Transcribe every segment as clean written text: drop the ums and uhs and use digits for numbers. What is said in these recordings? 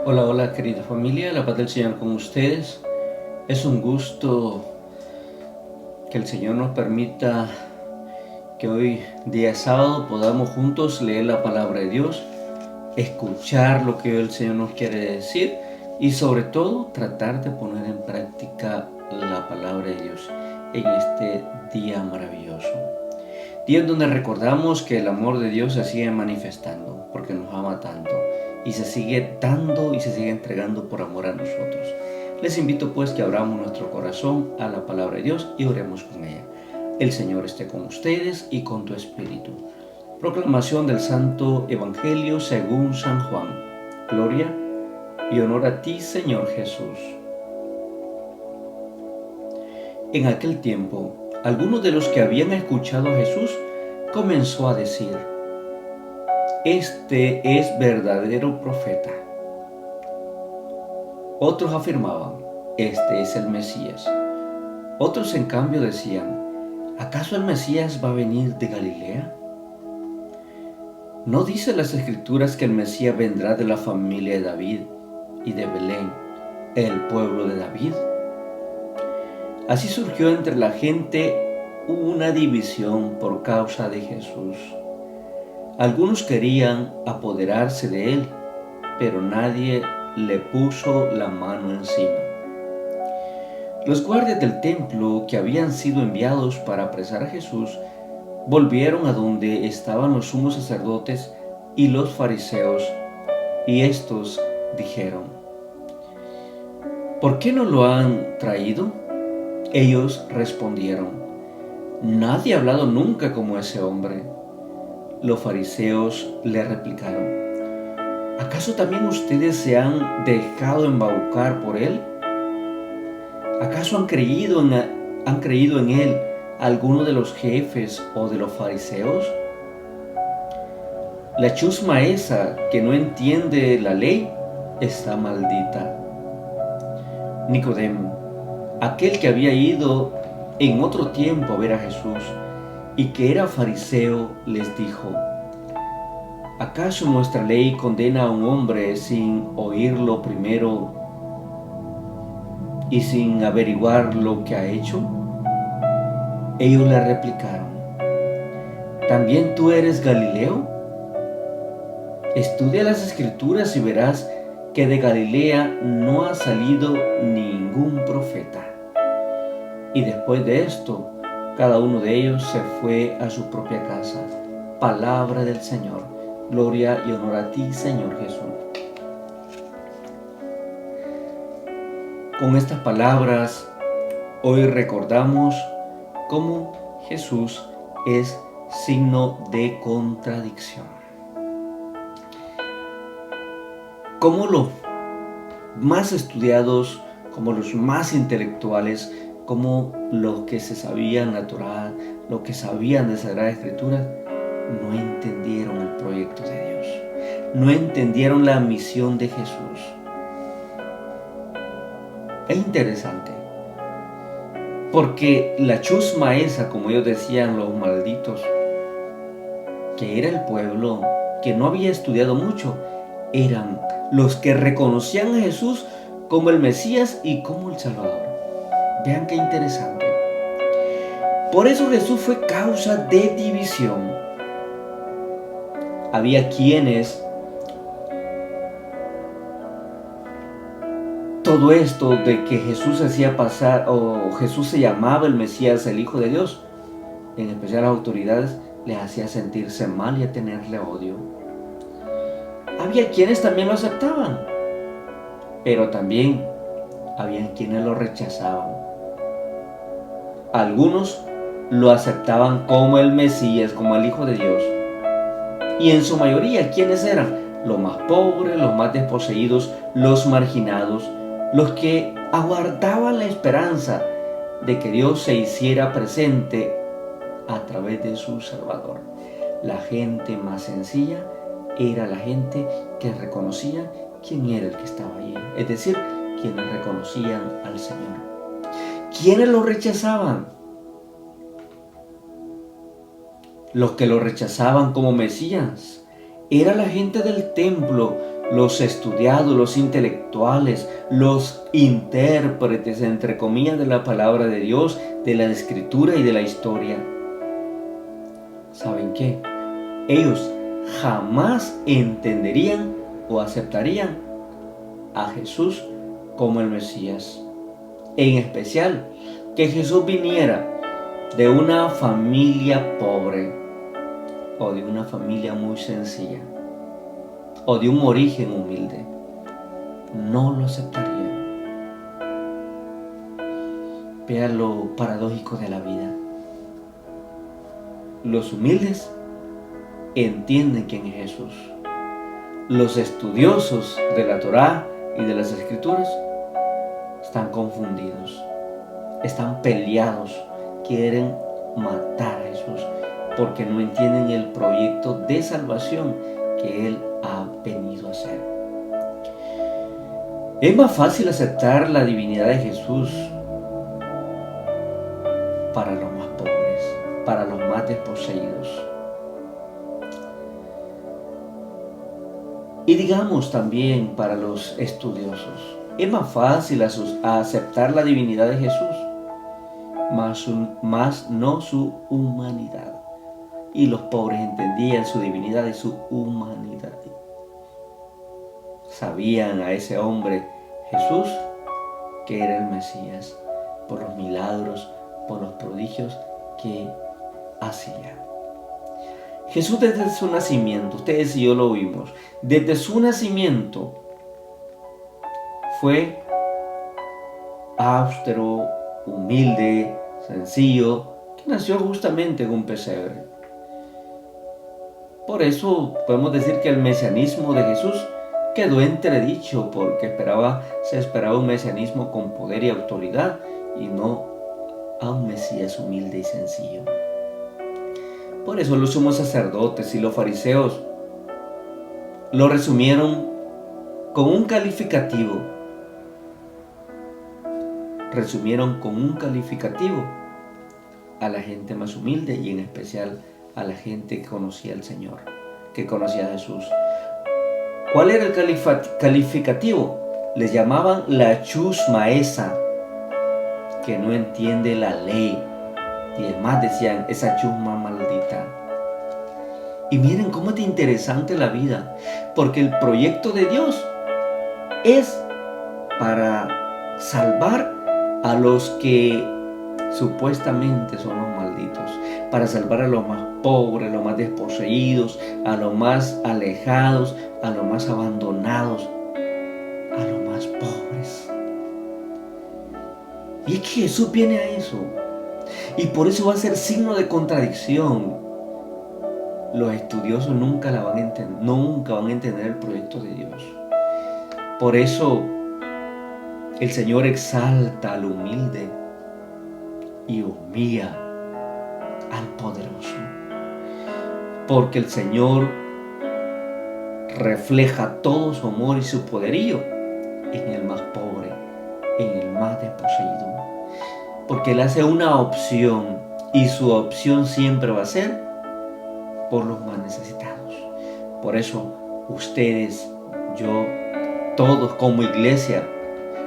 Hola, hola querida familia, la paz del Señor con ustedes. Es un gusto que el Señor nos permita que hoy, día sábado, podamos juntos leer la palabra de Dios, escuchar lo que hoy el Señor nos quiere decir y sobre todo tratar de poner en práctica la palabra de Dios en este día maravilloso. Día en donde recordamos que el amor de Dios se sigue manifestando porque nos ama tanto y se sigue dando y se sigue entregando por amor a nosotros. Les invito pues que abramos nuestro corazón a la palabra de Dios y oremos con ella. El Señor esté con ustedes y con tu espíritu. Proclamación del Santo Evangelio según San Juan. Gloria y honor a ti, Señor Jesús. En aquel tiempo, algunos de los que habían escuchado a Jesús comenzó a decir: Este es verdadero profeta. Otros afirmaban: Este es el Mesías. Otros en cambio decían: ¿Acaso el Mesías va a venir de Galilea? ¿No dice las Escrituras que el Mesías vendrá de la familia de David y de Belén, el pueblo de David? Así surgió entre la gente una división por causa de Jesús. Algunos querían apoderarse de él, pero nadie le puso la mano encima. Los guardias del templo, que habían sido enviados para apresar a Jesús, volvieron a donde estaban los sumos sacerdotes y los fariseos, y estos dijeron: ¿Por qué no lo han traído? Ellos respondieron: Nadie ha hablado nunca como ese hombre. Los fariseos le replicaron: ¿Acaso también ustedes se han dejado embaucar por él? ¿Acaso han creído en él alguno de los jefes o de los fariseos? La chusma esa que no entiende la ley está maldita. Nicodemo, aquel que había ido en otro tiempo a ver a Jesús y que era fariseo, les dijo: ¿Acaso nuestra ley condena a un hombre sin oírlo primero y sin averiguar lo que ha hecho? Ellos le replicaron: ¿También tú eres Galileo? Estudia las Escrituras y verás que de Galilea no ha salido ningún profeta. Y después de esto, cada uno de ellos se fue a su propia casa. Palabra del Señor. Gloria y honor a ti, Señor Jesús. Con estas palabras, hoy recordamos cómo Jesús es signo de contradicción. Como los más estudiados, como los más intelectuales, como los que se sabían la Torá, los que sabían de Sagrada Escritura, no entendieron el proyecto de Dios, no entendieron la misión de Jesús. Es interesante, porque la chusma esa, como ellos decían, los malditos, que era el pueblo que no había estudiado mucho, eran los que reconocían a Jesús como el Mesías y como el Salvador. Vean qué interesante. Por eso Jesús fue causa de división. Había quienes todo esto de que Jesús se hacía pasar o Jesús se llamaba el Mesías, el Hijo de Dios, en especial las autoridades, les hacía sentirse mal y a tenerle odio. Había quienes también lo aceptaban, pero también había quienes lo rechazaban. Algunos lo aceptaban como el Mesías, como el Hijo de Dios. Y en su mayoría, ¿quiénes eran? Los más pobres, los más desposeídos, los marginados, los que aguardaban la esperanza de que Dios se hiciera presente a través de su Salvador. La gente más sencilla era la gente que reconocía quién era el que estaba allí, es decir, quienes reconocían al Señor. ¿Quiénes lo rechazaban? Los que lo rechazaban como Mesías era la gente del templo los estudiados, los intelectuales, los intérpretes, entre comillas, de la palabra de Dios, de la escritura y de la historia. ¿Saben qué? Ellos jamás entenderían o aceptarían a Jesús como el Mesías. En especial, que Jesús viniera de una familia pobre o de una familia muy sencilla o de un origen humilde. No lo aceptarían. Vean lo paradójico de la vida. Los humildes entienden quién es Jesús. Los estudiosos de la Torá y de las Escrituras están confundidos, están peleados, quieren matar a Jesús porque no entienden el proyecto de salvación que Él ha venido a hacer. Es más fácil aceptar la divinidad de Jesús para los más pobres, para los más desposeídos. Y digamos también para los estudiosos. Es más fácil aceptar la divinidad de Jesús, más no su humanidad. Y los pobres entendían su divinidad y su humanidad. Sabían a ese hombre, Jesús, que era el Mesías, por los milagros, por los prodigios que hacía. Jesús desde su nacimiento, ustedes y yo lo vimos, desde su nacimiento fue austero, humilde, sencillo, que nació justamente en un pesebre. Por eso podemos decir que el mesianismo de Jesús quedó entredicho, porque se esperaba un mesianismo con poder y autoridad y no a un Mesías humilde y sencillo. Por eso los sumos sacerdotes y los fariseos lo resumieron con un calificativo. Resumieron con un calificativo a la gente más humilde y en especial a la gente que conocía al Señor, que conocía a Jesús. ¿Cuál era el calificativo? Les llamaban la chusma esa, que no entiende la ley. Y además decían, esa chusma maldita. Y miren cómo es interesante la vida, porque el proyecto de Dios es para salvar a los que supuestamente son los malditos, para salvar a los más pobres, a los más desposeídos, a los más alejados, a los más abandonados, a los más pobres. Y es que Jesús viene a eso. Y por eso va a ser signo de contradicción. Los estudiosos nunca van a entender el proyecto de Dios. Por eso el Señor exalta al humilde y humilla al poderoso. Porque el Señor refleja todo su amor y su poderío en el más pobre, en el más desposeído. Porque Él hace una opción y su opción siempre va a ser por los más necesitados. Por eso ustedes, yo, todos como iglesia,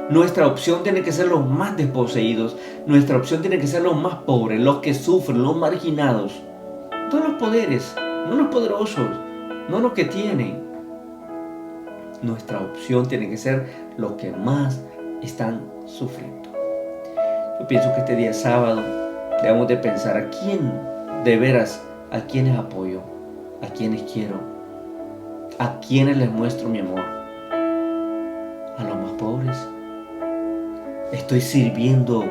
nuestra opción tiene que ser los más desposeídos, nuestra opción tiene que ser los más pobres, los que sufren, los marginados. No los poderes, no los poderosos, no los que tienen. Nuestra opción tiene que ser los que más están sufriendo. Yo pienso que este día sábado debemos de pensar a quién, de veras, a quiénes apoyo, a quiénes quiero, a quiénes les muestro mi amor. A los más pobres. Estoy sirviendo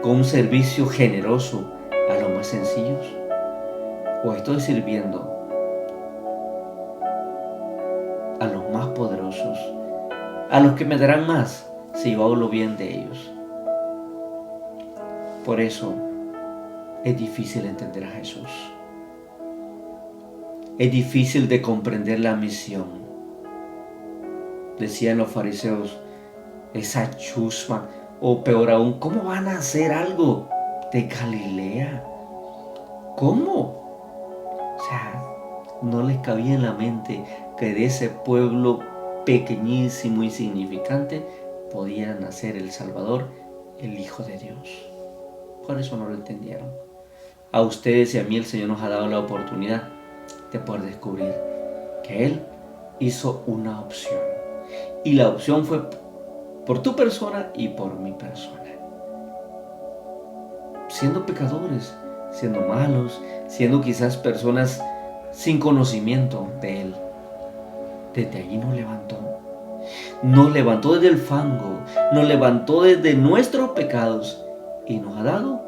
con un servicio generoso a los más sencillos. O estoy sirviendo a los más poderosos, a los que me darán más si yo hablo bien de ellos. Por eso es difícil entender a Jesús. Es difícil de comprender la misión. Decían los fariseos, esa chusma, o peor aún, ¿cómo van a hacer algo de Galilea? ¿Cómo? O sea, no les cabía en la mente que de ese pueblo pequeñísimo, insignificante, podía nacer el Salvador, el Hijo de Dios. Por eso no lo entendieron. A ustedes y a mí el Señor nos ha dado la oportunidad de poder descubrir que Él hizo una opción. Y la opción fue por tu persona y por mi persona. Siendo pecadores, siendo malos, siendo quizás personas sin conocimiento de Él, desde allí nos levantó. Nos levantó desde el fango, nos levantó desde nuestros pecados y nos ha dado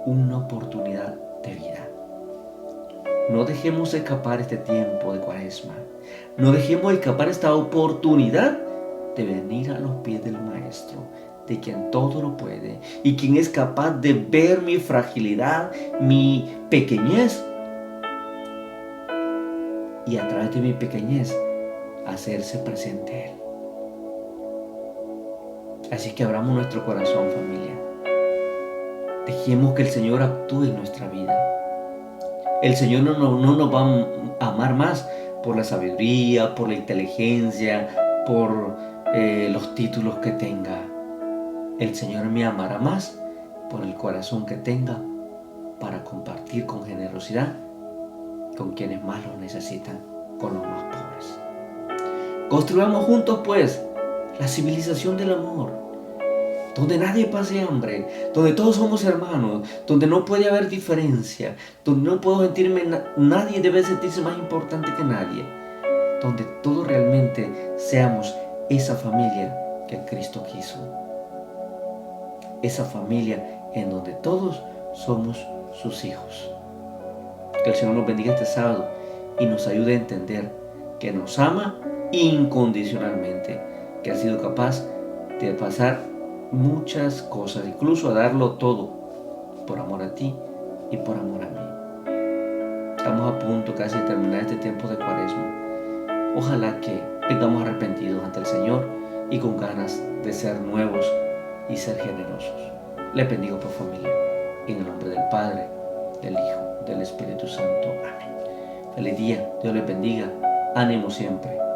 una oportunidad de vida. No dejemos escapar este tiempo de Cuaresma. No dejemos escapar esta oportunidad de venir a los pies del Maestro, de quien todo lo puede y quien es capaz de ver mi fragilidad, mi pequeñez, y a través de mi pequeñez hacerse presente Él. Así que abramos nuestro corazón, familia. Dejemos que el Señor actúe en nuestra vida. El Señor no nos va a amar más por la sabiduría, por la inteligencia, por los títulos que tenga. El Señor me amará más por el corazón que tenga para compartir con generosidad con quienes más lo necesitan, con los más pobres. Construyamos juntos, pues, la civilización del amor, donde nadie pase hambre, donde todos somos hermanos, donde no puede haber diferencia, donde no puedo sentirme, nadie debe sentirse más importante que nadie, donde todos realmente seamos esa familia que Cristo quiso, esa familia en donde todos somos sus hijos. Que el Señor nos bendiga este sábado y nos ayude a entender que nos ama incondicionalmente, que ha sido capaz de pasar muchas cosas, incluso a darlo todo por amor a ti y por amor a mí. Estamos a punto casi de terminar este tiempo de Cuaresma. Ojalá que vengamos arrepentidos ante el Señor y con ganas de ser nuevos y ser generosos. Les bendigo por familia, en el nombre del Padre, del Hijo, del Espíritu Santo. Amén. Feliz día, Dios les bendiga. Ánimo siempre.